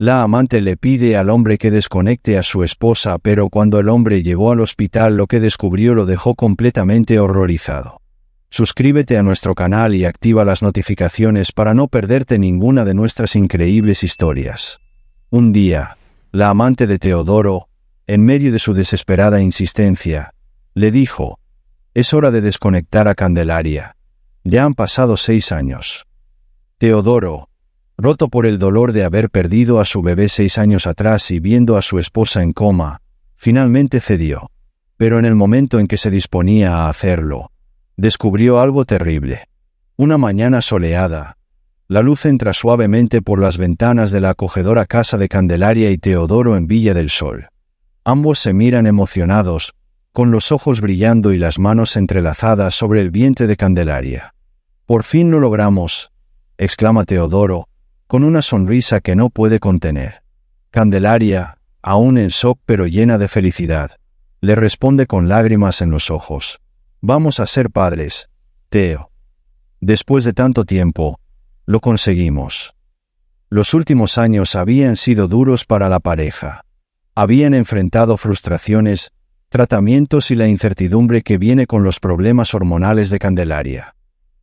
La amante le pide al hombre que desconecte a su esposa, pero cuando el hombre llegó al hospital lo que descubrió lo dejó completamente horrorizado. Suscríbete a nuestro canal y activa las notificaciones para no perderte ninguna de nuestras increíbles historias. Un día, la amante de Teodoro, en medio de su desesperada insistencia, le dijo: «Es hora de desconectar a Candelaria. Ya han pasado 6 años». Teodoro, roto por el dolor de haber perdido a su bebé 6 años atrás y viendo a su esposa en coma, finalmente cedió. Pero en el momento en que se disponía a hacerlo, descubrió algo terrible. Una mañana soleada, la luz entra suavemente por las ventanas de la acogedora casa de Candelaria y Teodoro en Villa del Sol. Ambos se miran emocionados, con los ojos brillando y las manos entrelazadas sobre el vientre de Candelaria. «Por fin lo logramos», exclama Teodoro, con una sonrisa que no puede contener. Candelaria, aún en shock pero llena de felicidad, le responde con lágrimas en los ojos: «Vamos a ser padres, Teo. Después de tanto tiempo, lo conseguimos». Los últimos años habían sido duros para la pareja. Habían enfrentado frustraciones, tratamientos y la incertidumbre que viene con los problemas hormonales de Candelaria.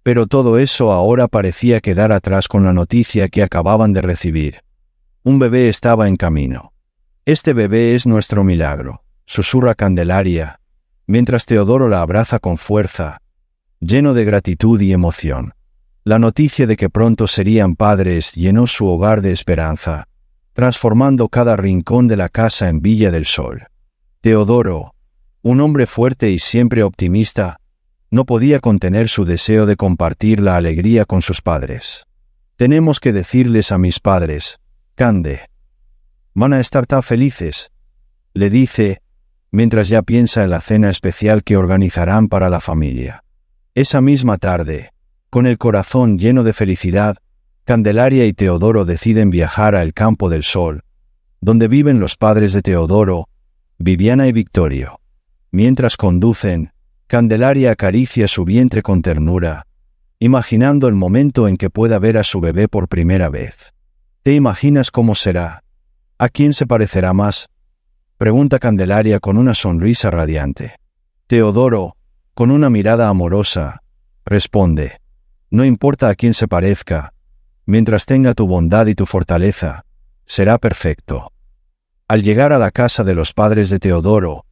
Pero todo eso ahora parecía quedar atrás con la noticia que acababan de recibir. Un bebé estaba en camino. «Este bebé es nuestro milagro», susurra Candelaria, mientras Teodoro la abraza con fuerza, lleno de gratitud y emoción. La noticia de que pronto serían padres llenó su hogar de esperanza, transformando cada rincón de la casa en Villa del Sol. Teodoro, un hombre fuerte y siempre optimista, no podía contener su deseo de compartir la alegría con sus padres. «Tenemos que decirles a mis padres, Cande. Van a estar tan felices», le dice, mientras ya piensa en la cena especial que organizarán para la familia. Esa misma tarde, con el corazón lleno de felicidad, Candelaria y Teodoro deciden viajar a El Campo del Sol, donde viven los padres de Teodoro, Viviana y Victorio. Mientras conducen, Candelaria acaricia su vientre con ternura, imaginando el momento en que pueda ver a su bebé por primera vez. «¿Te imaginas cómo será? ¿A quién se parecerá más?», pregunta Candelaria con una sonrisa radiante. Teodoro, con una mirada amorosa, responde: «No importa a quién se parezca, mientras tenga tu bondad y tu fortaleza, será perfecto». Al llegar a la casa de los padres de Teodoro,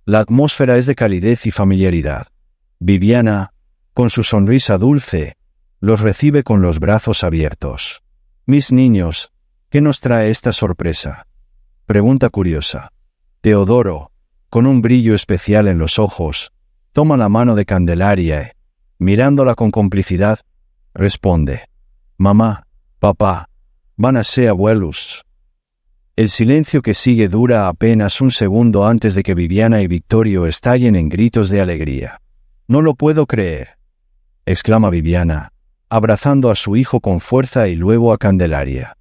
la atmósfera es de calidez y familiaridad. Viviana, con su sonrisa dulce, los recibe con los brazos abiertos. «Mis niños, ¿qué nos trae esta sorpresa?», pregunta curiosa. Teodoro, con un brillo especial en los ojos, toma la mano de Candelaria y, mirándola con complicidad, responde: «Mamá, papá, van a ser abuelos». El silencio que sigue dura apenas un segundo antes de que Viviana y Victorio estallen en gritos de alegría. «No lo puedo creer», exclama Viviana, abrazando a su hijo con fuerza y luego a Candelaria.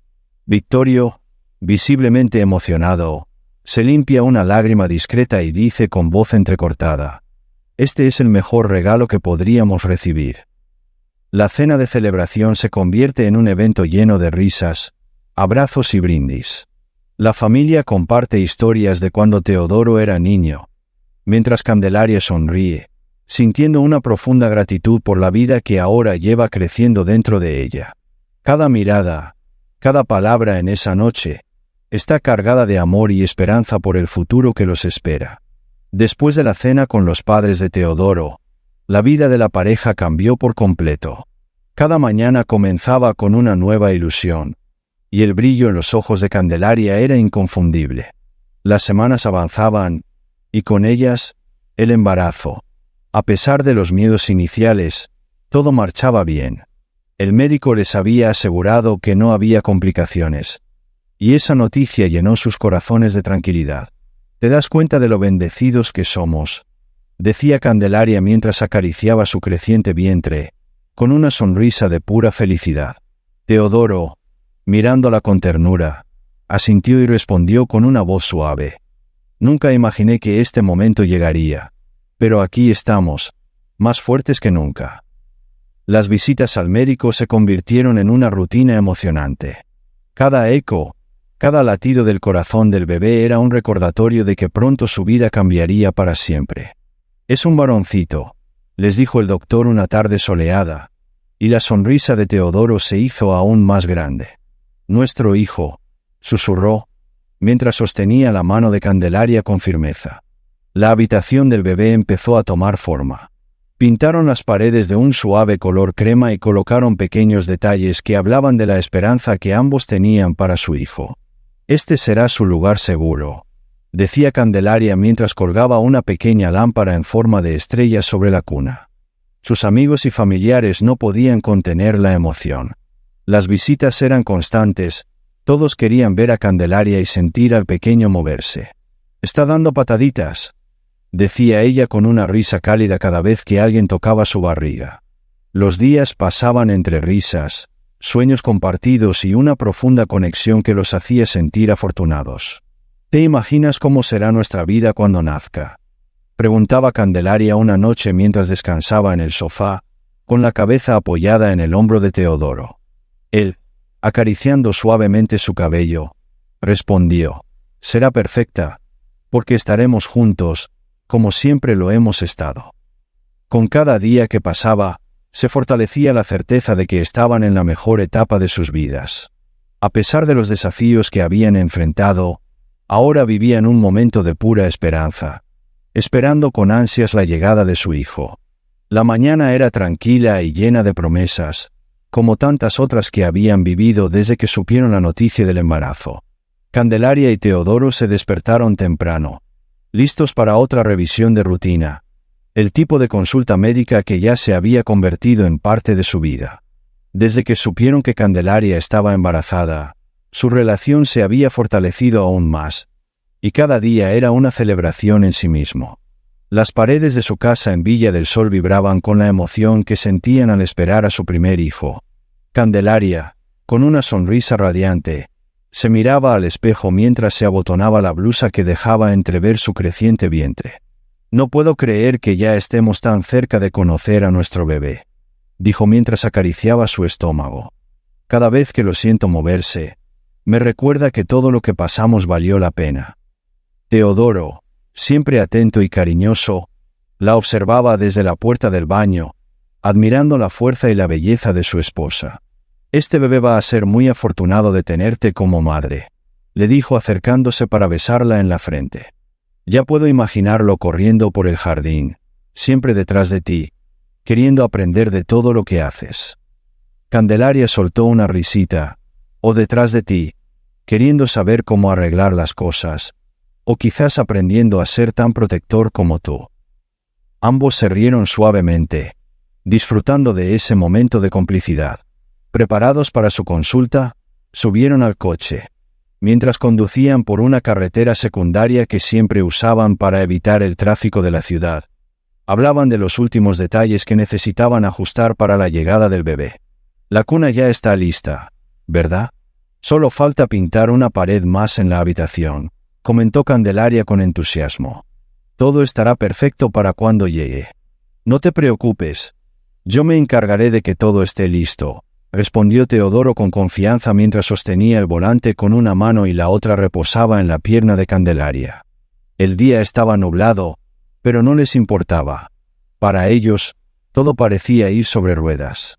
Victorio, visiblemente emocionado, se limpia una lágrima discreta y dice con voz entrecortada: «Este es el mejor regalo que podríamos recibir». La cena de celebración se convierte en un evento lleno de risas, abrazos y brindis. La familia comparte historias de cuando Teodoro era niño, mientras Candelaria sonríe, sintiendo una profunda gratitud por la vida que ahora lleva creciendo dentro de ella. Cada mirada, cada palabra en esa noche, está cargada de amor y esperanza por el futuro que los espera. Después de la cena con los padres de Teodoro, la vida de la pareja cambió por completo. Cada mañana comenzaba con una nueva ilusión, y el brillo en los ojos de Candelaria era inconfundible. Las semanas avanzaban, y con ellas, el embarazo. A pesar de los miedos iniciales, todo marchaba bien. El médico les había asegurado que no había complicaciones, y esa noticia llenó sus corazones de tranquilidad. «¿Te das cuenta de lo bendecidos que somos?», decía Candelaria mientras acariciaba su creciente vientre, con una sonrisa de pura felicidad. Teodoro, mirándola con ternura, asintió y respondió con una voz suave: «Nunca imaginé que este momento llegaría, pero aquí estamos, más fuertes que nunca». Las visitas al médico se convirtieron en una rutina emocionante. Cada eco, Cada latido del corazón del bebé era un recordatorio de que pronto su vida cambiaría para siempre. «Es un varoncito», les dijo el doctor una tarde soleada, y la sonrisa de Teodoro se hizo aún más grande. «Nuestro hijo», susurró, mientras sostenía la mano de Candelaria con firmeza. La habitación del bebé empezó a tomar forma. Pintaron las paredes de un suave color crema y colocaron pequeños detalles que hablaban de la esperanza que ambos tenían para su hijo. «Este será su lugar seguro», decía Candelaria mientras colgaba una pequeña lámpara en forma de estrella sobre la cuna. Sus amigos y familiares no podían contener la emoción. Las visitas eran constantes, todos querían ver a Candelaria y sentir al pequeño moverse. «Está dando pataditas», decía ella con una risa cálida cada vez que alguien tocaba su barriga. Los días pasaban entre risas, sueños compartidos y una profunda conexión que los hacía sentir afortunados. «¿Te imaginas cómo será nuestra vida cuando nazca?», preguntaba Candelaria una noche mientras descansaba en el sofá, con la cabeza apoyada en el hombro de Teodoro. Él, acariciando suavemente su cabello, respondió: «Será perfecta, porque estaremos juntos, como siempre lo hemos estado». Con cada día que pasaba, se fortalecía la certeza de que estaban en la mejor etapa de sus vidas. A pesar de los desafíos que habían enfrentado, ahora vivían un momento de pura esperanza, esperando con ansias la llegada de su hijo. La mañana era tranquila y llena de promesas, como tantas otras que habían vivido desde que supieron la noticia del embarazo. Candelaria y Teodoro se despertaron temprano, listos para otra revisión de rutina, el tipo de consulta médica que ya se había convertido en parte de su vida. Desde que supieron que Candelaria estaba embarazada, su relación se había fortalecido aún más, y cada día era una celebración en sí mismo. Las paredes de su casa en Villa del Sol vibraban con la emoción que sentían al esperar a su primer hijo. Candelaria, con una sonrisa radiante, se miraba al espejo mientras se abotonaba la blusa que dejaba entrever su creciente vientre. «No puedo creer que ya estemos tan cerca de conocer a nuestro bebé», dijo mientras acariciaba su estómago. «Cada vez que lo siento moverse, me recuerda que todo lo que pasamos valió la pena». Teodoro, siempre atento y cariñoso, la observaba desde la puerta del baño, admirando la fuerza y la belleza de su esposa. «Este bebé va a ser muy afortunado de tenerte como madre», le dijo acercándose para besarla en la frente. «Ya puedo imaginarlo corriendo por el jardín, siempre detrás de ti, queriendo aprender de todo lo que haces». Candelaria soltó una risita. «O detrás de ti, queriendo saber cómo arreglar las cosas, o quizás aprendiendo a ser tan protector como tú». Ambos se rieron suavemente, disfrutando de ese momento de complicidad. Preparados para su consulta, subieron al coche. Mientras conducían por una carretera secundaria que siempre usaban para evitar el tráfico de la ciudad, hablaban de los últimos detalles que necesitaban ajustar para la llegada del bebé. «La cuna ya está lista, ¿verdad? Solo falta pintar una pared más en la habitación», comentó Candelaria con entusiasmo. «Todo estará perfecto para cuando llegue. No te preocupes, yo me encargaré de que todo esté listo», respondió Teodoro con confianza mientras sostenía el volante con una mano y la otra reposaba en la pierna de Candelaria. El día estaba nublado, pero no les importaba. Para ellos, todo parecía ir sobre ruedas.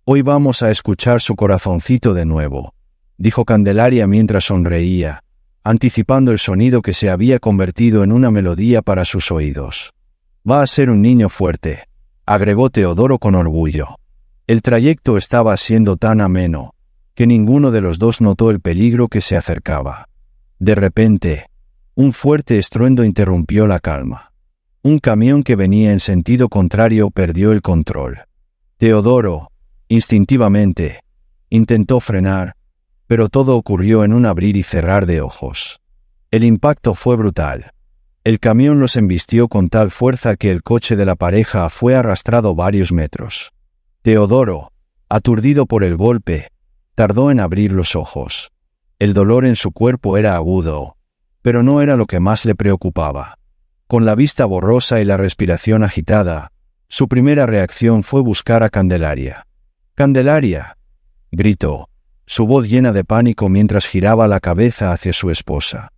«Hoy vamos a escuchar su corazoncito de nuevo», dijo Candelaria mientras sonreía, anticipando el sonido que se había convertido en una melodía para sus oídos. «Va a ser un niño fuerte», agregó Teodoro con orgullo. El trayecto estaba siendo tan ameno, que ninguno de los dos notó el peligro que se acercaba. De repente, un fuerte estruendo interrumpió la calma. Un camión que venía en sentido contrario perdió el control. Teodoro, instintivamente, intentó frenar, pero todo ocurrió en un abrir y cerrar de ojos. El impacto fue brutal. El camión los embistió con tal fuerza que el coche de la pareja fue arrastrado varios metros. Teodoro, aturdido por el golpe, tardó en abrir los ojos. El dolor en su cuerpo era agudo, pero no era lo que más le preocupaba. Con la vista borrosa y la respiración agitada, su primera reacción fue buscar a Candelaria. «¡Candelaria!», gritó, su voz llena de pánico mientras giraba la cabeza hacia su esposa.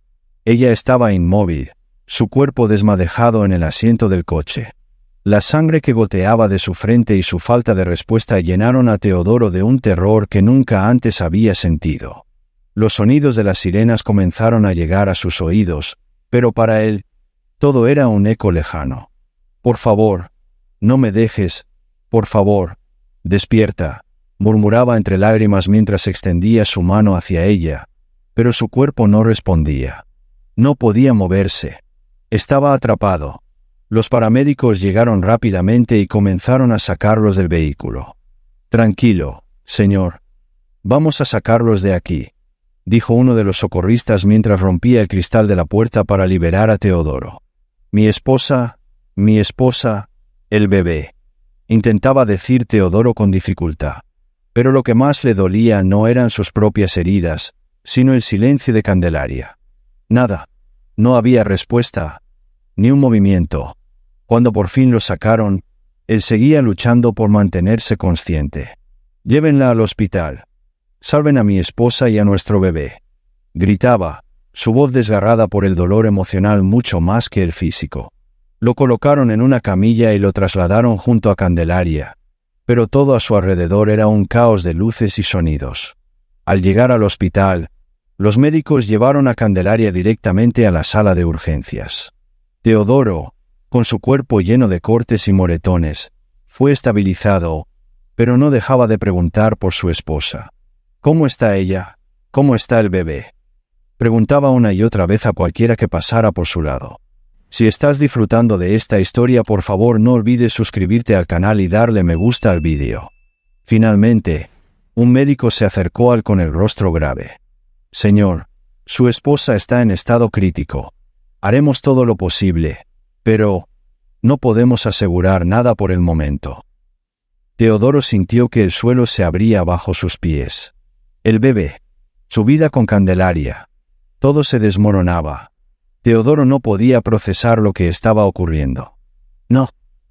Ella estaba inmóvil, su cuerpo desmadejado en el asiento del coche. La sangre que goteaba de su frente y su falta de respuesta llenaron a Teodoro de un terror que nunca antes había sentido. Los sonidos de las sirenas comenzaron a llegar a sus oídos, pero para él, todo era un eco lejano. «Por favor, no me dejes, por favor, despierta», murmuraba entre lágrimas mientras extendía su mano hacia ella, pero su cuerpo no respondía. No podía moverse. Estaba atrapado. Los paramédicos llegaron rápidamente y comenzaron a sacarlos del vehículo. «Tranquilo, señor. Vamos a sacarlos de aquí», dijo uno de los socorristas mientras rompía el cristal de la puerta para liberar a Teodoro. Mi esposa, el bebé», intentaba decir Teodoro con dificultad. Pero lo que más le dolía no eran sus propias heridas, sino el silencio de Candelaria. Nada. No había respuesta, ni un movimiento. Cuando por fin lo sacaron, él seguía luchando por mantenerse consciente. «Llévenla al hospital. Salven a mi esposa y a nuestro bebé», gritaba, su voz desgarrada por el dolor emocional mucho más que el físico. Lo colocaron en una camilla y lo trasladaron junto a Candelaria, pero todo a su alrededor era un caos de luces y sonidos. Al llegar al hospital, los médicos llevaron a Candelaria directamente a la sala de urgencias. Teodoro, con su cuerpo lleno de cortes y moretones, fue estabilizado, pero no dejaba de preguntar por su esposa. «¿Cómo está ella? ¿Cómo está el bebé?», preguntaba una y otra vez a cualquiera que pasara por su lado. Si estás disfrutando de esta historia, por favor no olvides suscribirte al canal y darle me gusta al vídeo. Finalmente, un médico se acercó al con el rostro grave. «Señor, su esposa está en estado crítico. Haremos todo lo posible, pero no podemos asegurar nada por el momento». Teodoro sintió que el suelo se abría bajo sus pies. El bebé, su vida con Candelaria, todo se desmoronaba. Teodoro no podía procesar lo que estaba ocurriendo. «No,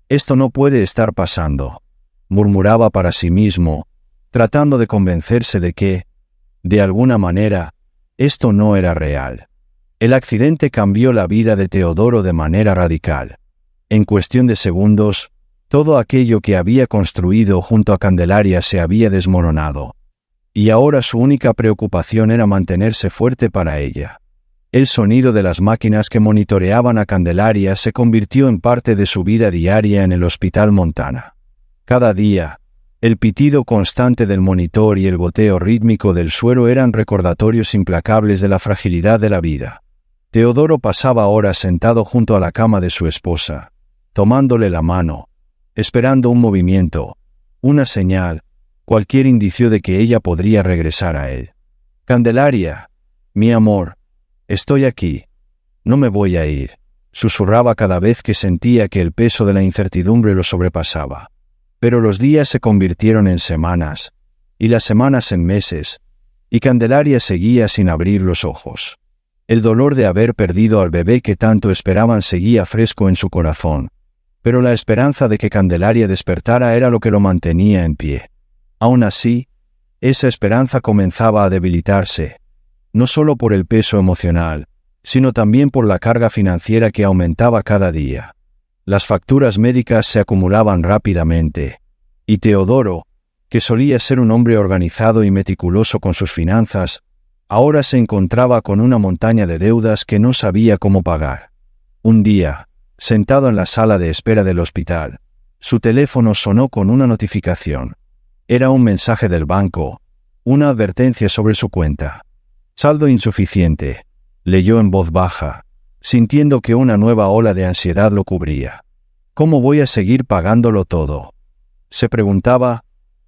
esto no puede estar pasando», murmuraba para sí mismo, tratando de convencerse de que, de alguna manera, esto no era real. El accidente cambió la vida de Teodoro de manera radical. En cuestión de segundos, todo aquello que había construido junto a Candelaria se había desmoronado. Y ahora su única preocupación era mantenerse fuerte para ella. El sonido de las máquinas que monitoreaban a Candelaria se convirtió en parte de su vida diaria en el Hospital Montana. Cada día, el pitido constante del monitor y el goteo rítmico del suero eran recordatorios implacables de la fragilidad de la vida. Teodoro pasaba horas sentado junto a la cama de su esposa, tomándole la mano, esperando un movimiento, una señal, cualquier indicio de que ella podría regresar a él. «Candelaria, mi amor, estoy aquí. No me voy a ir», susurraba cada vez que sentía que el peso de la incertidumbre lo sobrepasaba. Pero los días se convirtieron en semanas, y las semanas en meses, y Candelaria seguía sin abrir los ojos. El dolor de haber perdido al bebé que tanto esperaban seguía fresco en su corazón, pero la esperanza de que Candelaria despertara era lo que lo mantenía en pie. Aún así, esa esperanza comenzaba a debilitarse, no solo por el peso emocional, sino también por la carga financiera que aumentaba cada día. Las facturas médicas se acumulaban rápidamente, y Teodoro, que solía ser un hombre organizado y meticuloso con sus finanzas, ahora se encontraba con una montaña de deudas que no sabía cómo pagar. Un día, sentado en la sala de espera del hospital, su teléfono sonó con una notificación. Era un mensaje del banco, una advertencia sobre su cuenta. «Saldo insuficiente», leyó en voz baja, sintiendo que una nueva ola de ansiedad lo cubría. «¿Cómo voy a seguir pagándolo todo?», se preguntaba,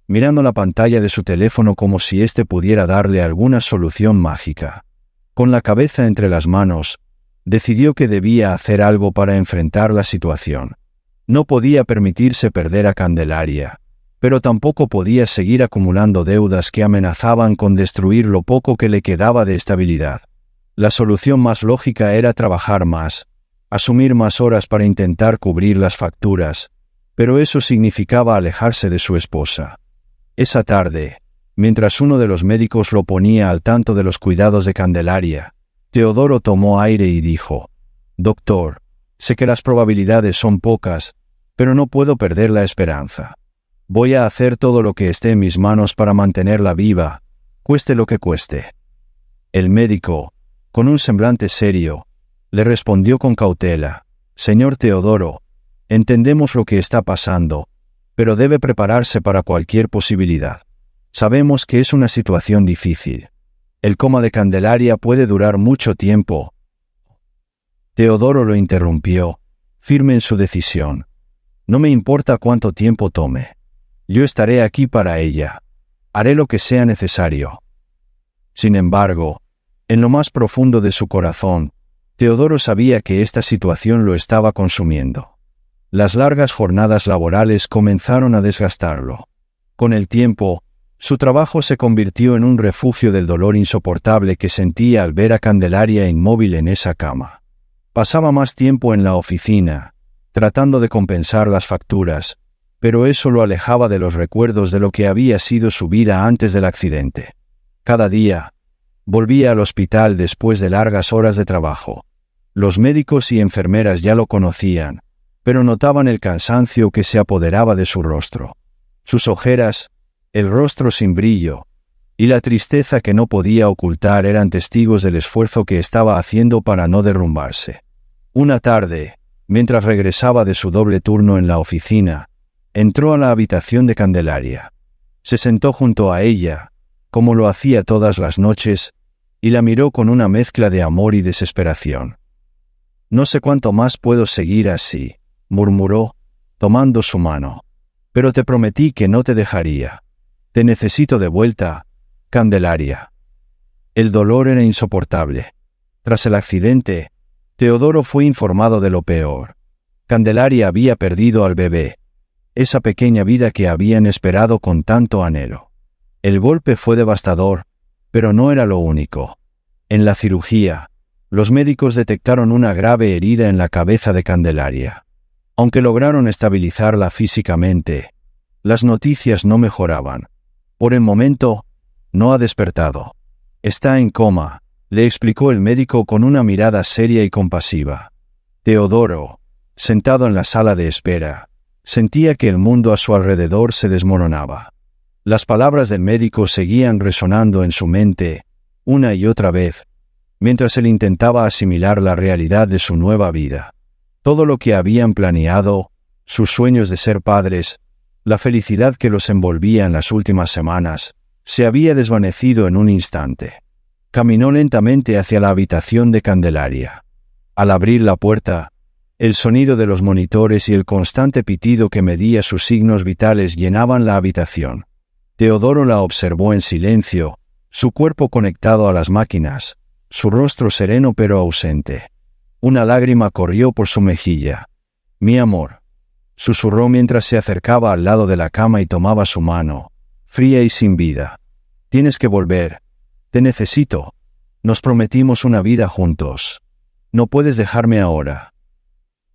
mirando la pantalla de su teléfono como si éste pudiera darle alguna solución mágica. Con la cabeza entre las manos, decidió que debía hacer algo para enfrentar la situación. No podía permitirse perder a Candelaria, pero tampoco podía seguir acumulando deudas que amenazaban con destruir lo poco que le quedaba de estabilidad. La solución más lógica era trabajar más, asumir más horas para intentar cubrir las facturas, pero eso significaba alejarse de su esposa. Esa tarde, Mientras uno de los médicos lo ponía al tanto de los cuidados de Candelaria, Teodoro tomó aire y dijo: «Doctor, sé que las probabilidades son pocas, pero no puedo perder la esperanza. Voy a hacer todo lo que esté en mis manos para mantenerla viva, cueste lo que cueste». El médico, con un semblante serio, le respondió con cautela: «Señor Teodoro, entendemos lo que está pasando, pero debe prepararse para cualquier posibilidad. Sabemos que es una situación difícil. El coma de Candelaria puede durar mucho tiempo». Teodoro lo interrumpió, firme en su decisión: «No me importa cuánto tiempo tome. Yo estaré aquí para ella. Haré lo que sea necesario». Sin embargo, en lo más profundo de su corazón, Teodoro sabía que esta situación lo estaba consumiendo. Las largas jornadas laborales comenzaron a desgastarlo. Con el tiempo, su trabajo se convirtió en un refugio del dolor insoportable que sentía al ver a Candelaria inmóvil en esa cama. Pasaba más tiempo en la oficina, tratando de compensar las facturas, pero eso lo alejaba de los recuerdos de lo que había sido su vida antes del accidente. Cada día, volvía al hospital después de largas horas de trabajo. Los médicos y enfermeras ya lo conocían, pero notaban el cansancio que se apoderaba de su rostro. Sus ojeras, el rostro sin brillo, y la tristeza que no podía ocultar eran testigos del esfuerzo que estaba haciendo para no derrumbarse. Una tarde, mientras regresaba de su doble turno en la oficina, entró a la habitación de Candelaria. Se sentó junto a ella, como lo hacía todas las noches, y la miró con una mezcla de amor y desesperación. «No sé cuánto más puedo seguir así», murmuró, tomando su mano. «Pero te prometí que no te dejaría. Te necesito de vuelta, Candelaria». El dolor era insoportable. Tras el accidente, Teodoro fue informado de lo peor. Candelaria había perdido al bebé, esa pequeña vida que habían esperado con tanto anhelo. El golpe fue devastador, pero no era lo único. En la cirugía, los médicos detectaron una grave herida en la cabeza de Candelaria. Aunque lograron estabilizarla físicamente, las noticias no mejoraban. Por el momento, no ha despertado. «Está en coma», le explicó el médico con una mirada seria y compasiva. Teodoro, sentado en la sala de espera, sentía que el mundo a su alrededor se desmoronaba. Las palabras del médico seguían resonando en su mente, una y otra vez, mientras él intentaba asimilar la realidad de su nueva vida. Todo lo que habían planeado, sus sueños de ser padres, la felicidad que los envolvía en las últimas semanas, se había desvanecido en un instante. Caminó lentamente hacia la habitación de Candelaria. Al abrir la puerta, el sonido de los monitores y el constante pitido que medía sus signos vitales llenaban la habitación. Teodoro la observó en silencio, su cuerpo conectado a las máquinas, su rostro sereno pero ausente. Una lágrima corrió por su mejilla. «Mi amor», susurró mientras se acercaba al lado de la cama y tomaba su mano, fría y sin vida. «Tienes que volver. Te necesito. Nos prometimos una vida juntos. No puedes dejarme ahora».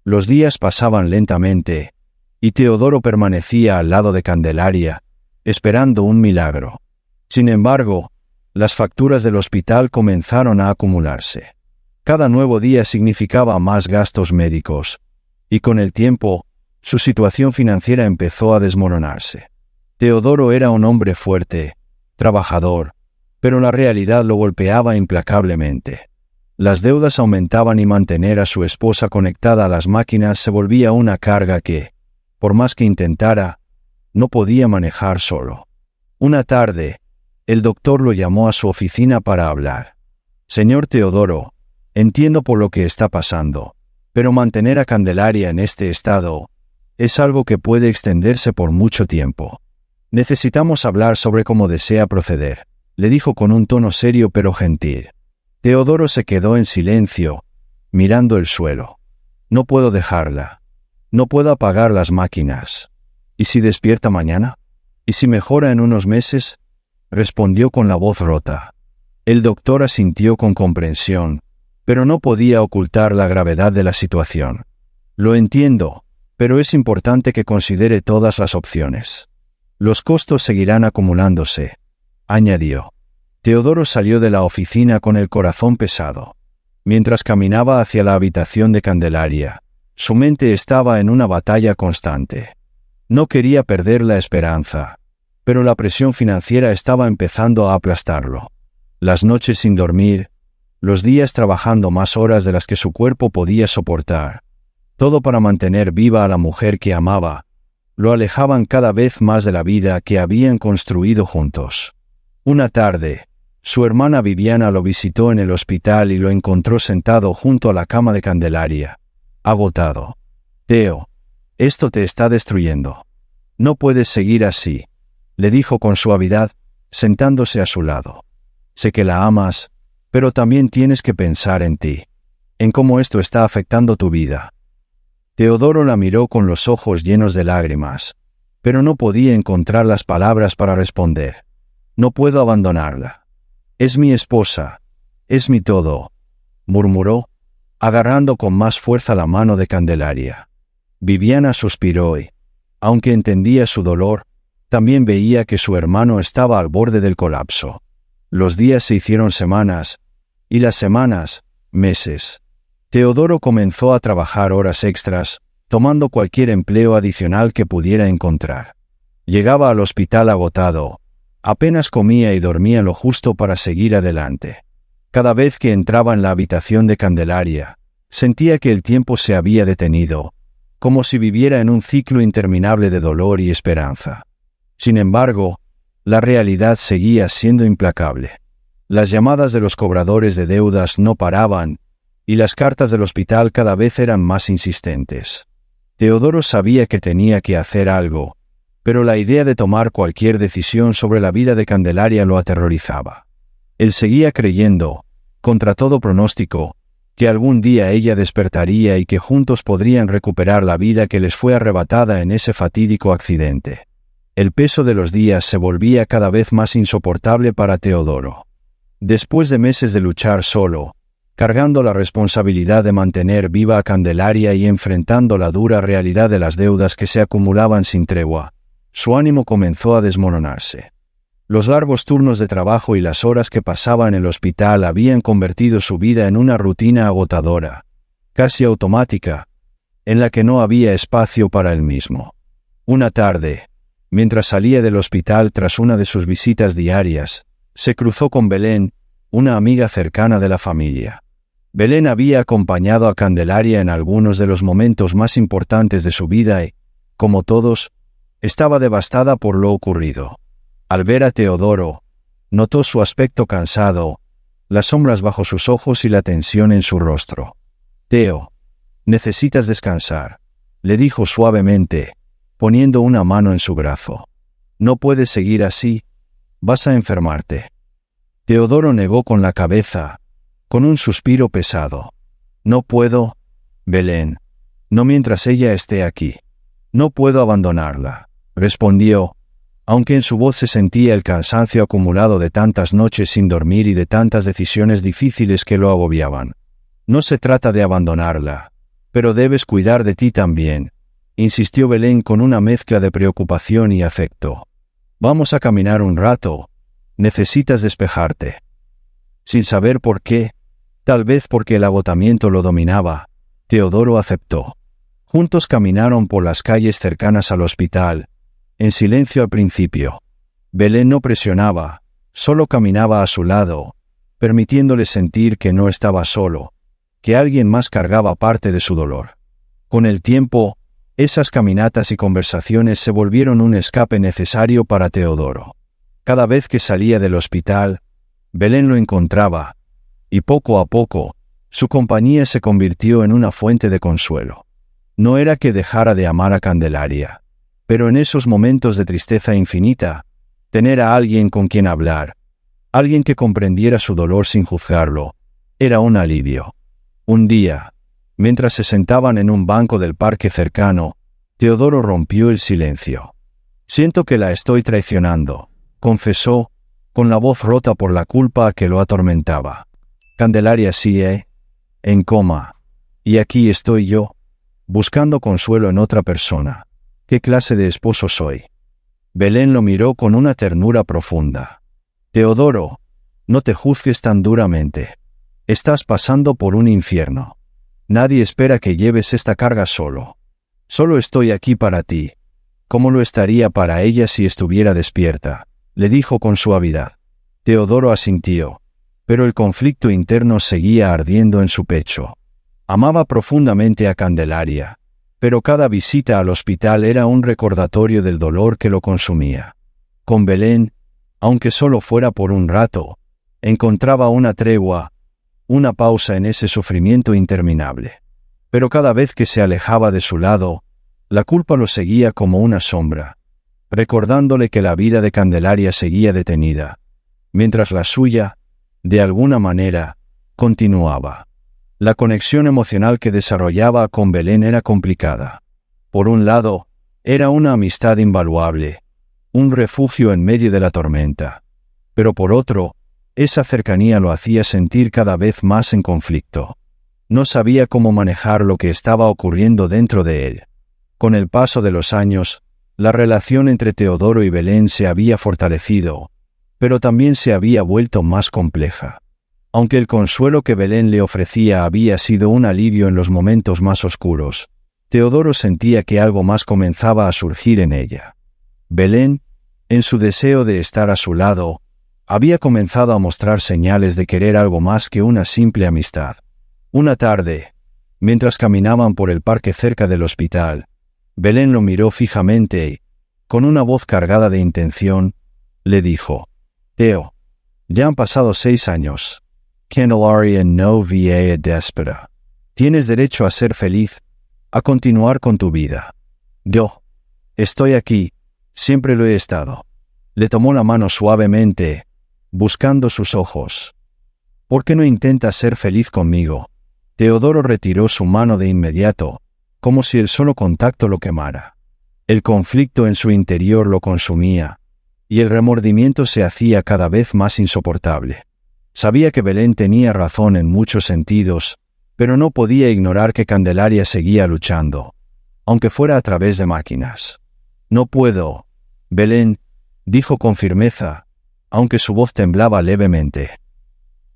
Los días pasaban lentamente, y Teodoro permanecía al lado de Candelaria, esperando un milagro. Sin embargo, las facturas del hospital comenzaron a acumularse. Cada nuevo día significaba más gastos médicos, y con el tiempo, su situación financiera empezó a desmoronarse. Teodoro era un hombre fuerte, trabajador, pero la realidad lo golpeaba implacablemente. Las deudas aumentaban y mantener a su esposa conectada a las máquinas se volvía una carga que, por más que intentara, no podía manejar solo. Una tarde, el doctor lo llamó a su oficina para hablar. «Señor Teodoro, entiendo por lo que está pasando, pero mantener a Candelaria en este estado es algo que puede extenderse por mucho tiempo. Necesitamos hablar sobre cómo desea proceder», le dijo con un tono serio pero gentil. Teodoro se quedó en silencio, mirando el suelo. «No puedo dejarla. No puedo apagar las máquinas. ¿Y si despierta mañana? ¿Y si mejora en unos meses?», respondió con la voz rota. El doctor asintió con comprensión, pero no podía ocultar la gravedad de la situación. «Lo entiendo, pero es importante que considere todas las opciones. Los costos seguirán acumulándose. añadió. Teodoro salió de la oficina con el corazón pesado. Mientras caminaba hacia la habitación de Candelaria, su mente estaba en una batalla constante. No quería perder la esperanza, pero la presión financiera estaba empezando a aplastarlo. Las noches sin dormir, los días trabajando más horas de las que su cuerpo podía soportar, todo para mantener viva a la mujer que amaba, lo alejaban cada vez más de la vida que habían construido juntos. Una tarde, su hermana Viviana lo visitó en el hospital y lo encontró sentado junto a la cama de Candelaria, agotado. «Teo, esto te está destruyendo. No puedes seguir así», le dijo con suavidad, sentándose a su lado. «Sé que la amas, pero también tienes que pensar en ti, en cómo esto está afectando tu vida». Teodoro la miró con los ojos llenos de lágrimas, pero no podía encontrar las palabras para responder. «No puedo abandonarla. Es mi esposa, es mi todo», murmuró, agarrando con más fuerza la mano de Candelaria. Viviana suspiró y, aunque entendía su dolor, también veía que su hermano estaba al borde del colapso. Los días se hicieron semanas, y las semanas, meses. Teodoro comenzó a trabajar horas extras, tomando cualquier empleo adicional que pudiera encontrar. Llegaba al hospital agotado. Apenas comía y dormía lo justo para seguir adelante. Cada vez que entraba en la habitación de Candelaria, sentía que el tiempo se había detenido, como si viviera en un ciclo interminable de dolor y esperanza. Sin embargo, la realidad seguía siendo implacable. Las llamadas de los cobradores de deudas no paraban, y las cartas del hospital cada vez eran más insistentes. Teodoro sabía que tenía que hacer algo, pero la idea de tomar cualquier decisión sobre la vida de Candelaria lo aterrorizaba. Él seguía creyendo, contra todo pronóstico, que algún día ella despertaría y que juntos podrían recuperar la vida que les fue arrebatada en ese fatídico accidente. El peso de los días se volvía cada vez más insoportable para Teodoro. Después de meses de luchar solo, cargando la responsabilidad de mantener viva a Candelaria y enfrentando la dura realidad de las deudas que se acumulaban sin tregua, su ánimo comenzó a desmoronarse. Los largos turnos de trabajo y las horas que pasaba en el hospital habían convertido su vida en una rutina agotadora, casi automática, en la que no había espacio para él mismo. Una tarde, mientras salía del hospital tras una de sus visitas diarias, se cruzó con Belén, una amiga cercana de la familia. Belén había acompañado a Candelaria en algunos de los momentos más importantes de su vida y, como todos, estaba devastada por lo ocurrido. Al ver a Teodoro, notó su aspecto cansado, las sombras bajo sus ojos y la tensión en su rostro. «Teo, necesitas descansar», le dijo suavemente, poniendo una mano en su brazo. «No puedes seguir así, vas a enfermarte». Teodoro negó con la cabeza, con un suspiro pesado. «No puedo, Belén, no mientras ella esté aquí. No puedo abandonarla», respondió, aunque en su voz se sentía el cansancio acumulado de tantas noches sin dormir y de tantas decisiones difíciles que lo agobiaban. «No se trata de abandonarla, pero debes cuidar de ti también», insistió Belén con una mezcla de preocupación y afecto. «Vamos a caminar un rato. Necesitas despejarte». Sin saber por qué, tal vez porque el agotamiento lo dominaba, Teodoro aceptó. Juntos caminaron por las calles cercanas al hospital, en silencio al principio. Belén no presionaba, solo caminaba a su lado, permitiéndole sentir que no estaba solo, que alguien más cargaba parte de su dolor. Con el tiempo, esas caminatas y conversaciones se volvieron un escape necesario para Teodoro. Cada vez que salía del hospital, Belén lo encontraba, y poco a poco, su compañía se convirtió en una fuente de consuelo. No era que dejara de amar a Candelaria, pero en esos momentos de tristeza infinita, tener a alguien con quien hablar, alguien que comprendiera su dolor sin juzgarlo, era un alivio. Un día, mientras se sentaban en un banco del parque cercano, Teodoro rompió el silencio. «Siento que la estoy traicionando», confesó, con la voz rota por la culpa que lo atormentaba. «Candelaria sigue en coma, y aquí estoy yo, buscando consuelo en otra persona. ¿Qué clase de esposo soy?». Belén lo miró con una ternura profunda. Teodoro, no te juzgues tan duramente. Estás pasando por un infierno. Nadie espera que lleves esta carga solo. Solo estoy aquí para ti. ¿Cómo lo estaría para ella si estuviera despierta?, le dijo con suavidad. Teodoro asintió, pero el conflicto interno seguía ardiendo en su pecho. Amaba profundamente a Candelaria, pero cada visita al hospital era un recordatorio del dolor que lo consumía. Con Belén, aunque solo fuera por un rato, encontraba una tregua, una pausa en ese sufrimiento interminable. Pero cada vez que se alejaba de su lado, la culpa lo seguía como una sombra, recordándole que la vida de Candelaria seguía detenida, mientras la suya, de alguna manera, continuaba. La conexión emocional que desarrollaba con Belén era complicada. Por un lado, era una amistad invaluable, un refugio en medio de la tormenta. Pero por otro, esa cercanía lo hacía sentir cada vez más en conflicto. No sabía cómo manejar lo que estaba ocurriendo dentro de él. Con el paso de los años, la relación entre Teodoro y Belén se había fortalecido, pero también se había vuelto más compleja. Aunque el consuelo que Belén le ofrecía había sido un alivio en los momentos más oscuros, Teodoro sentía que algo más comenzaba a surgir en ella. Belén, en su deseo de estar a su lado, había comenzado a mostrar señales de querer algo más que una simple amistad. Una tarde, mientras caminaban por el parque cerca del hospital, Belén lo miró fijamente y, con una voz cargada de intención, le dijo: «Teo, ya han pasado 6 años. Candelaria no vie déspera. Tienes derecho a ser feliz, a continuar con tu vida. Yo estoy aquí, siempre lo he estado». Le tomó la mano suavemente, buscando sus ojos. «¿Por qué no intentas ser feliz conmigo?». Teodoro retiró su mano de inmediato, como si el solo contacto lo quemara. El conflicto en su interior lo consumía, y el remordimiento se hacía cada vez más insoportable. Sabía que Belén tenía razón en muchos sentidos, pero no podía ignorar que Candelaria seguía luchando, aunque fuera a través de máquinas. «No puedo, Belén», dijo con firmeza, aunque su voz temblaba levemente.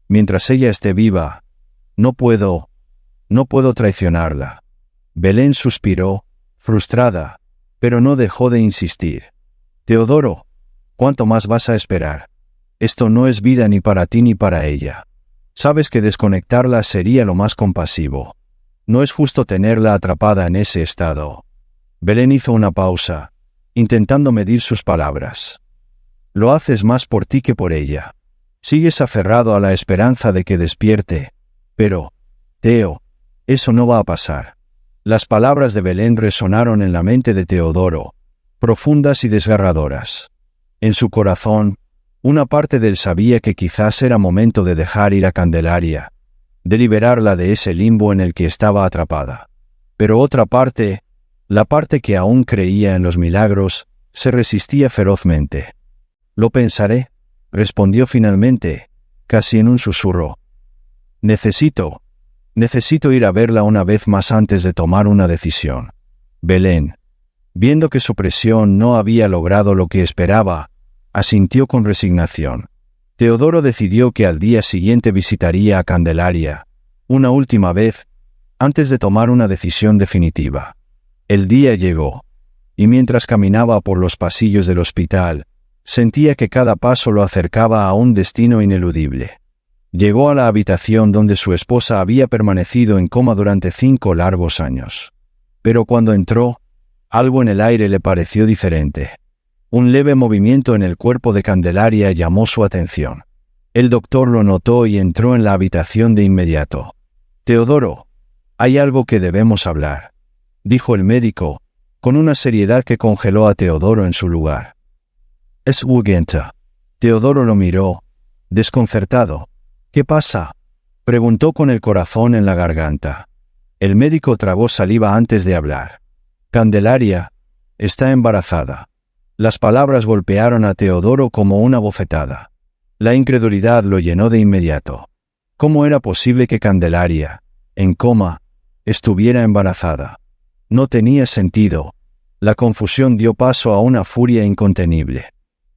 «Mientras ella esté viva, no puedo traicionarla». Belén suspiró, frustrada, pero no dejó de insistir. «Teodoro, ¿cuánto más vas a esperar? Esto no es vida ni para ti ni para ella. Sabes que desconectarla sería lo más compasivo. No es justo tenerla atrapada en ese estado». Belén hizo una pausa, intentando medir sus palabras. «Lo haces más por ti que por ella. Sigues aferrado a la esperanza de que despierte. Pero, Teo, eso no va a pasar». Las palabras de Belén resonaron en la mente de Teodoro, profundas y desgarradoras. En su corazón, una parte de él sabía que quizás era momento de dejar ir a Candelaria, de liberarla de ese limbo en el que estaba atrapada. Pero otra parte, la parte que aún creía en los milagros, se resistía ferozmente. «Lo pensaré», respondió finalmente, casi en un susurro. Necesito ir a verla una vez más antes de tomar una decisión». Belén, viendo que su presión no había logrado lo que esperaba, asintió con resignación. Teodoro decidió que al día siguiente visitaría a Candelaria, una última vez, antes de tomar una decisión definitiva. El día llegó, y mientras caminaba por los pasillos del hospital, sentía que cada paso lo acercaba a un destino ineludible. Llegó a la habitación donde su esposa había permanecido en coma durante 5 largos años. Pero cuando entró, algo en el aire le pareció diferente. Un leve movimiento en el cuerpo de Candelaria llamó su atención. El doctor lo notó y entró en la habitación de inmediato. «Teodoro, hay algo que debemos hablar», dijo el médico, con una seriedad que congeló a Teodoro en su lugar. «Es urgente». Teodoro lo miró, desconcertado. «¿Qué pasa?», preguntó con el corazón en la garganta. El médico tragó saliva antes de hablar. «Candelaria está embarazada». Las palabras golpearon a Teodoro como una bofetada. La incredulidad lo llenó de inmediato. ¿Cómo era posible que Candelaria, en coma, estuviera embarazada? No tenía sentido. La confusión dio paso a una furia incontenible.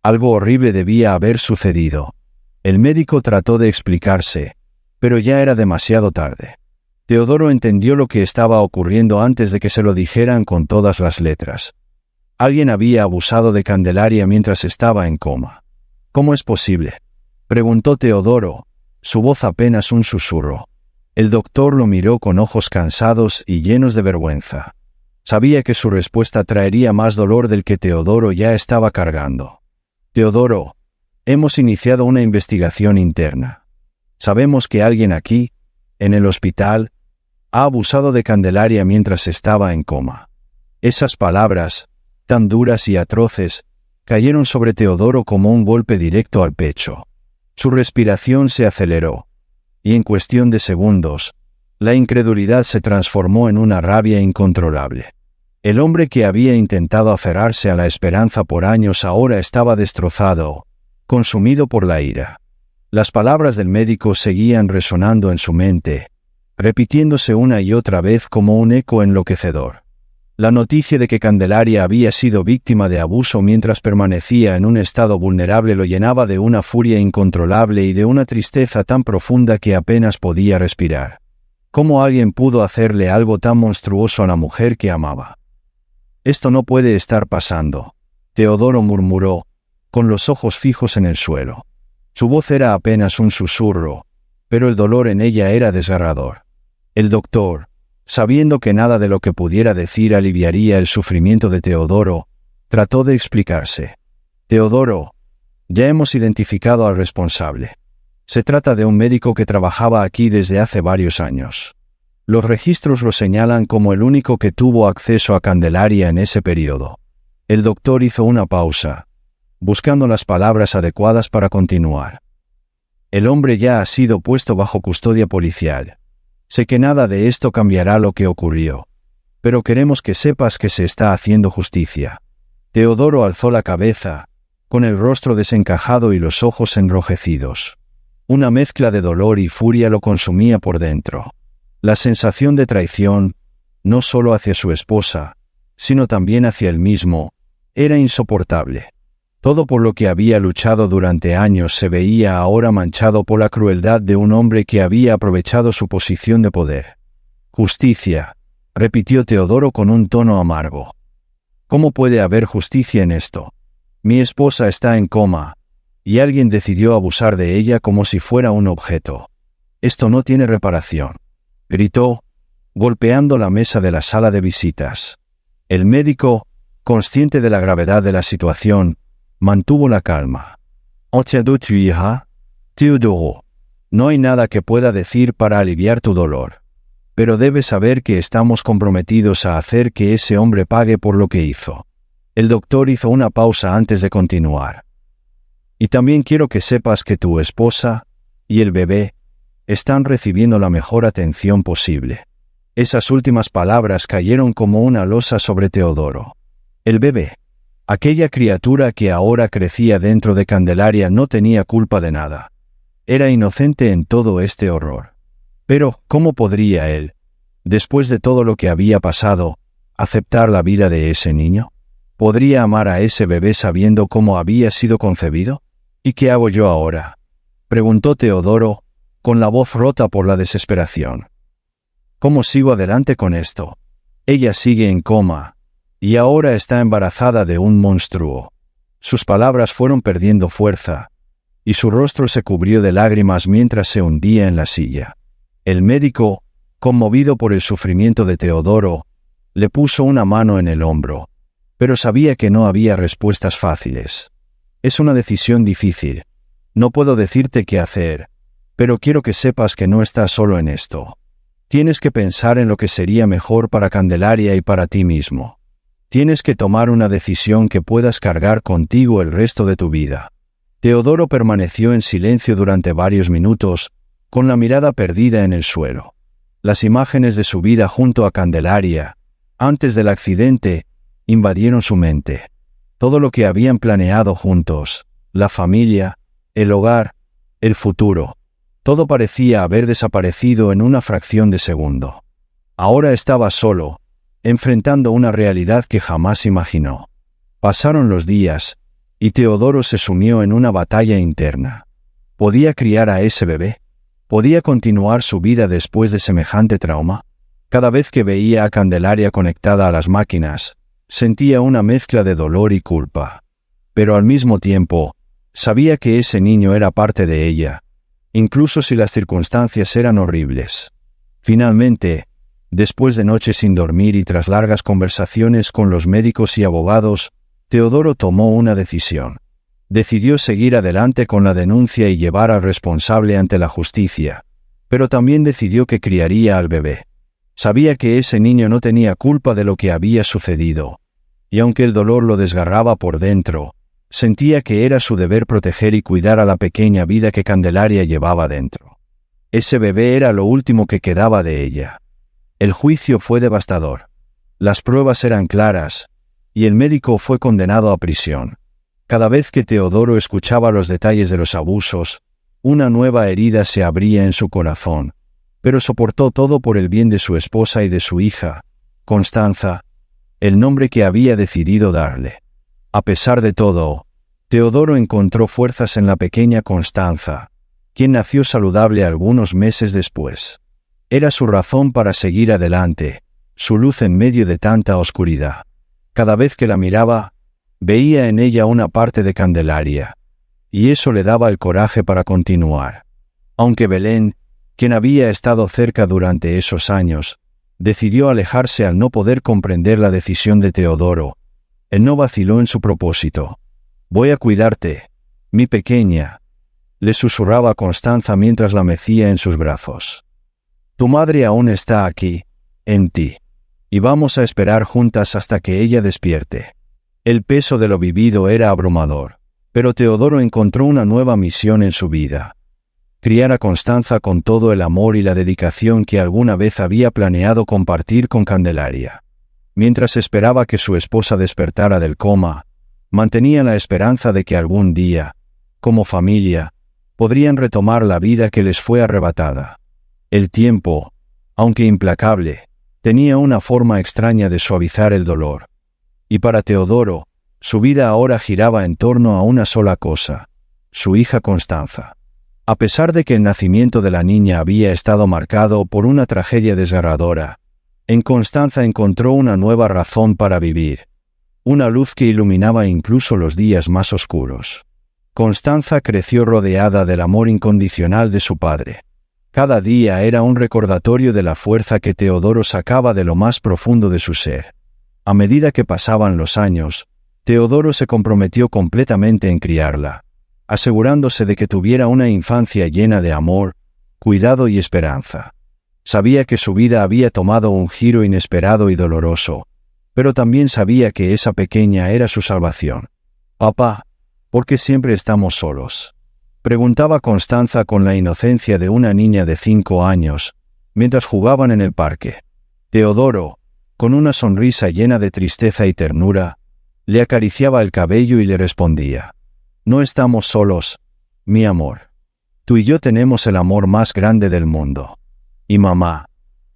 Algo horrible debía haber sucedido. El médico trató de explicarse, pero ya era demasiado tarde. Teodoro entendió lo que estaba ocurriendo antes de que se lo dijeran con todas las letras. Alguien había abusado de Candelaria mientras estaba en coma. ¿Cómo es posible?, preguntó Teodoro, su voz apenas un susurro. El doctor lo miró con ojos cansados y llenos de vergüenza. Sabía que su respuesta traería más dolor del que Teodoro ya estaba cargando. Teodoro, hemos iniciado una investigación interna. Sabemos que alguien aquí, en el hospital, ha abusado de Candelaria mientras estaba en coma. Esas palabras, tan duras y atroces, cayeron sobre Teodoro como un golpe directo al pecho. Su respiración se aceleró, y en cuestión de segundos, la incredulidad se transformó en una rabia incontrolable. El hombre que había intentado aferrarse a la esperanza por años ahora estaba destrozado, consumido por la ira. Las palabras del médico seguían resonando en su mente, repitiéndose una y otra vez como un eco enloquecedor. La noticia de que Candelaria había sido víctima de abuso mientras permanecía en un estado vulnerable lo llenaba de una furia incontrolable y de una tristeza tan profunda que apenas podía respirar. ¿Cómo alguien pudo hacerle algo tan monstruoso a la mujer que amaba? Esto no puede estar pasando, Teodoro murmuró, con los ojos fijos en el suelo. Su voz era apenas un susurro, pero el dolor en ella era desgarrador. El doctor, sabiendo que nada de lo que pudiera decir aliviaría el sufrimiento de Teodoro, trató de explicarse. Teodoro, ya hemos identificado al responsable. Se trata de un médico que trabajaba aquí desde hace varios años. Los registros lo señalan como el único que tuvo acceso a Candelaria en ese periodo. El doctor hizo una pausa, buscando las palabras adecuadas para continuar. El hombre ya ha sido puesto bajo custodia policial. Sé que nada de esto cambiará lo que ocurrió, pero queremos que sepas que se está haciendo justicia. Teodoro alzó la cabeza, con el rostro desencajado y los ojos enrojecidos. Una mezcla de dolor y furia lo consumía por dentro. La sensación de traición, no solo hacia su esposa, sino también hacia él mismo, era insoportable. Todo por lo que había luchado durante años se veía ahora manchado por la crueldad de un hombre que había aprovechado su posición de poder. Justicia, repitió Teodoro con un tono amargo. ¿Cómo puede haber justicia en esto? Mi esposa está en coma, y alguien decidió abusar de ella como si fuera un objeto. Esto no tiene reparación, gritó, golpeando la mesa de la sala de visitas. El médico, consciente de la gravedad de la situación, mantuvo la calma. «Otiado tu hija, Teodoro. No hay nada que pueda decir para aliviar tu dolor. Pero debes saber que estamos comprometidos a hacer que ese hombre pague por lo que hizo». El doctor hizo una pausa antes de continuar. «Y también quiero que sepas que tu esposa y el bebé están recibiendo la mejor atención posible». Esas últimas palabras cayeron como una losa sobre Teodoro. El bebé, aquella criatura que ahora crecía dentro de Candelaria, no tenía culpa de nada. Era inocente en todo este horror. Pero, ¿cómo podría él, después de todo lo que había pasado, aceptar la vida de ese niño? ¿Podría amar a ese bebé sabiendo cómo había sido concebido? ¿Y qué hago yo ahora?, preguntó Teodoro, con la voz rota por la desesperación. ¿Cómo sigo adelante con esto? Ella sigue en coma, y ahora está embarazada de un monstruo. Sus palabras fueron perdiendo fuerza, y su rostro se cubrió de lágrimas mientras se hundía en la silla. El médico, conmovido por el sufrimiento de Teodoro, le puso una mano en el hombro, pero sabía que no había respuestas fáciles. «Es una decisión difícil. No puedo decirte qué hacer, pero quiero que sepas que no estás solo en esto. Tienes que pensar en lo que sería mejor para Candelaria y para ti mismo. Tienes que tomar una decisión que puedas cargar contigo el resto de tu vida». Teodoro permaneció en silencio durante varios minutos, con la mirada perdida en el suelo. Las imágenes de su vida junto a Candelaria, antes del accidente, invadieron su mente. Todo lo que habían planeado juntos, la familia, el hogar, el futuro, todo parecía haber desaparecido en una fracción de segundo. Ahora estaba solo, enfrentando una realidad que jamás imaginó. Pasaron los días, y Teodoro se sumió en una batalla interna. ¿Podía criar a ese bebé? ¿Podía continuar su vida después de semejante trauma? Cada vez que veía a Candelaria conectada a las máquinas, sentía una mezcla de dolor y culpa. Pero al mismo tiempo, sabía que ese niño era parte de ella, incluso si las circunstancias eran horribles. Finalmente, después de noches sin dormir y tras largas conversaciones con los médicos y abogados, Teodoro tomó una decisión. Decidió seguir adelante con la denuncia y llevar al responsable ante la justicia, pero también decidió que criaría al bebé. Sabía que ese niño no tenía culpa de lo que había sucedido, y aunque el dolor lo desgarraba por dentro, sentía que era su deber proteger y cuidar a la pequeña vida que Candelaria llevaba dentro. Ese bebé era lo último que quedaba de ella. El juicio fue devastador. Las pruebas eran claras, y el médico fue condenado a prisión. Cada vez que Teodoro escuchaba los detalles de los abusos, una nueva herida se abría en su corazón, pero soportó todo por el bien de su esposa y de su hija, Constanza, el nombre que había decidido darle. A pesar de todo, Teodoro encontró fuerzas en la pequeña Constanza, quien nació saludable algunos meses después. Era su razón para seguir adelante, su luz en medio de tanta oscuridad. Cada vez que la miraba, veía en ella una parte de Candelaria, y eso le daba el coraje para continuar. Aunque Belén, quien había estado cerca durante esos años, decidió alejarse al no poder comprender la decisión de Teodoro, él no vaciló en su propósito. «Voy a cuidarte, mi pequeña», le susurraba a Constanza mientras la mecía en sus brazos. «Tu madre aún está aquí, en ti, y vamos a esperar juntas hasta que ella despierte». El peso de lo vivido era abrumador, pero Teodoro encontró una nueva misión en su vida: criar a Constanza con todo el amor y la dedicación que alguna vez había planeado compartir con Candelaria. Mientras esperaba que su esposa despertara del coma, mantenía la esperanza de que algún día, como familia, podrían retomar la vida que les fue arrebatada. El tiempo, aunque implacable, tenía una forma extraña de suavizar el dolor. Y para Teodoro, su vida ahora giraba en torno a una sola cosa: su hija Constanza. A pesar de que el nacimiento de la niña había estado marcado por una tragedia desgarradora, en Constanza encontró una nueva razón para vivir, una luz que iluminaba incluso los días más oscuros. Constanza creció rodeada del amor incondicional de su padre. Cada día era un recordatorio de la fuerza que Teodoro sacaba de lo más profundo de su ser. A medida que pasaban los años, Teodoro se comprometió completamente en criarla, asegurándose de que tuviera una infancia llena de amor, cuidado y esperanza. Sabía que su vida había tomado un giro inesperado y doloroso, pero también sabía que esa pequeña era su salvación. «Papá, ¿por qué siempre estamos solos?», preguntaba Constanza con la inocencia de una niña de 5 años, mientras jugaban en el parque. Teodoro, con una sonrisa llena de tristeza y ternura, le acariciaba el cabello y le respondía: «No estamos solos, mi amor. Tú y yo tenemos el amor más grande del mundo. Y mamá,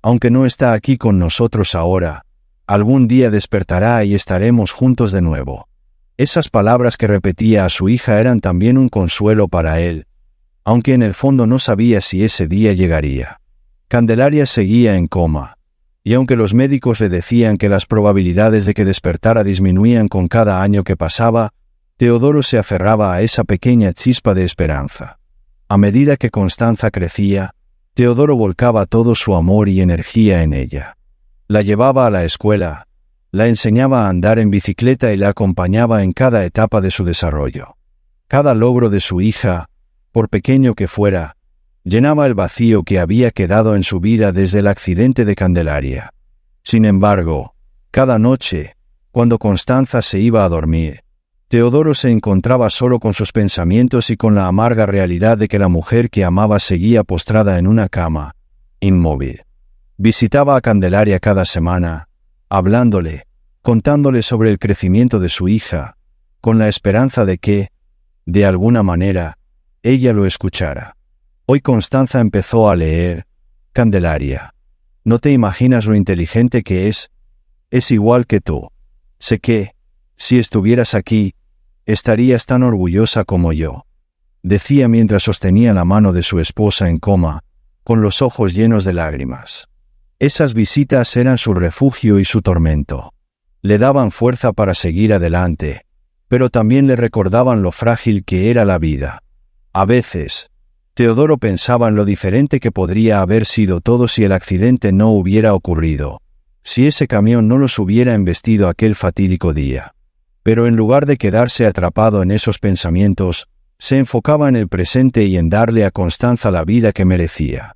aunque no está aquí con nosotros ahora, algún día despertará y estaremos juntos de nuevo». Esas palabras que repetía a su hija eran también un consuelo para él, aunque en el fondo no sabía si ese día llegaría. Candelaria seguía en coma, y aunque los médicos le decían que las probabilidades de que despertara disminuían con cada año que pasaba, Teodoro se aferraba a esa pequeña chispa de esperanza. A medida que Constanza crecía, Teodoro volcaba todo su amor y energía en ella. La llevaba a la escuela, la enseñaba a andar en bicicleta y la acompañaba en cada etapa de su desarrollo. Cada logro de su hija, por pequeño que fuera, llenaba el vacío que había quedado en su vida desde el accidente de Candelaria. Sin embargo, cada noche, cuando Constanza se iba a dormir, Teodoro se encontraba solo con sus pensamientos y con la amarga realidad de que la mujer que amaba seguía postrada en una cama, inmóvil. Visitaba a Candelaria cada semana, hablándole, contándole sobre el crecimiento de su hija, con la esperanza de que, de alguna manera, ella lo escuchara. Hoy Constanza empezó a leer: «Candelaria, no te imaginas lo inteligente que es igual que tú. Sé que, si estuvieras aquí, estarías tan orgullosa como yo», decía mientras sostenía la mano de su esposa en coma, con los ojos llenos de lágrimas. Esas visitas eran su refugio y su tormento. Le daban fuerza para seguir adelante, pero también le recordaban lo frágil que era la vida. A veces, Teodoro pensaba en lo diferente que podría haber sido todo si el accidente no hubiera ocurrido, si ese camión no los hubiera embestido aquel fatídico día. Pero en lugar de quedarse atrapado en esos pensamientos, se enfocaba en el presente y en darle a Constanza la vida que merecía.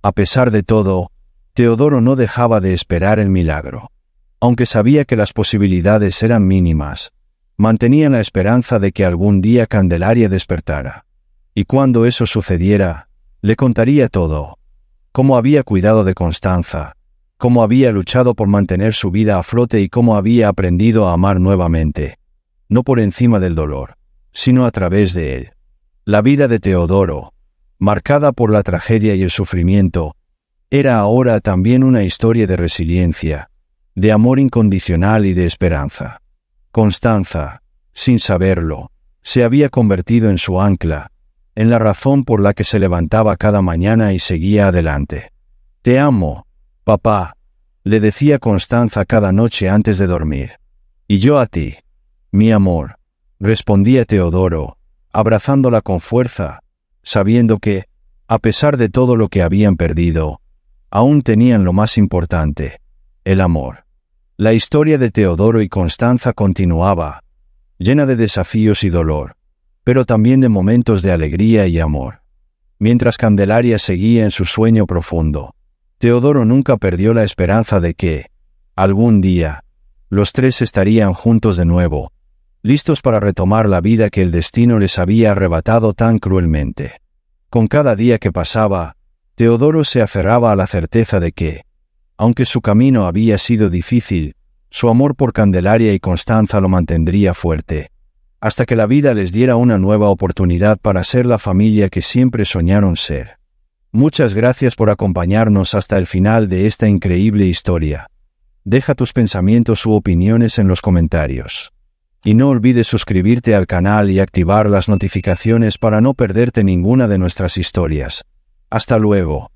A pesar de todo, Teodoro no dejaba de esperar el milagro. Aunque sabía que las posibilidades eran mínimas, mantenía la esperanza de que algún día Candelaria despertara. Y cuando eso sucediera, le contaría todo: cómo había cuidado de Constanza, cómo había luchado por mantener su vida a flote y cómo había aprendido a amar nuevamente, no por encima del dolor, sino a través de él. La vida de Teodoro, marcada por la tragedia y el sufrimiento, era ahora también una historia de resiliencia, de amor incondicional y de esperanza. Constanza, sin saberlo, se había convertido en su ancla, en la razón por la que se levantaba cada mañana y seguía adelante. «Te amo, papá», le decía Constanza cada noche antes de dormir. «Y yo a ti, mi amor», respondía Teodoro, abrazándola con fuerza, sabiendo que, a pesar de todo lo que habían perdido, aún tenían lo más importante: el amor. La historia de Teodoro y Constanza continuaba, llena de desafíos y dolor, pero también de momentos de alegría y amor. Mientras Candelaria seguía en su sueño profundo, Teodoro nunca perdió la esperanza de que, algún día, los tres estarían juntos de nuevo, listos para retomar la vida que el destino les había arrebatado tan cruelmente. Con cada día que pasaba, Teodoro se aferraba a la certeza de que, aunque su camino había sido difícil, su amor por Candelaria y Constanza lo mantendría fuerte, hasta que la vida les diera una nueva oportunidad para ser la familia que siempre soñaron ser. Muchas gracias por acompañarnos hasta el final de esta increíble historia. Deja tus pensamientos u opiniones en los comentarios. Y no olvides suscribirte al canal y activar las notificaciones para no perderte ninguna de nuestras historias. Hasta luego.